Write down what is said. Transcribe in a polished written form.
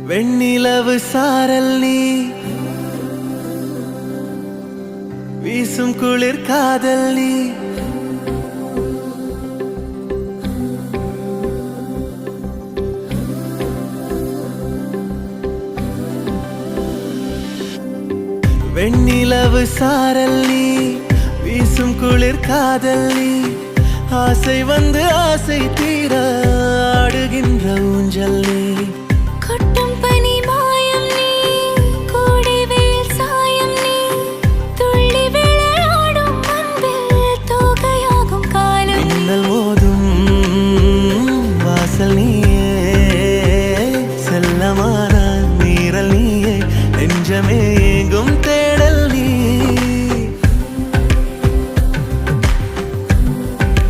வெண்ணிலவு சாரல் நீ வீசும் குளிர் காதல் நீ வெண்ணிலவு சாரல் நீ வீசும் குளிர் காதல் நீ ஆசை வந்து ஆசை தீர ஆடுகின்ற ஊஞ்சல் நீ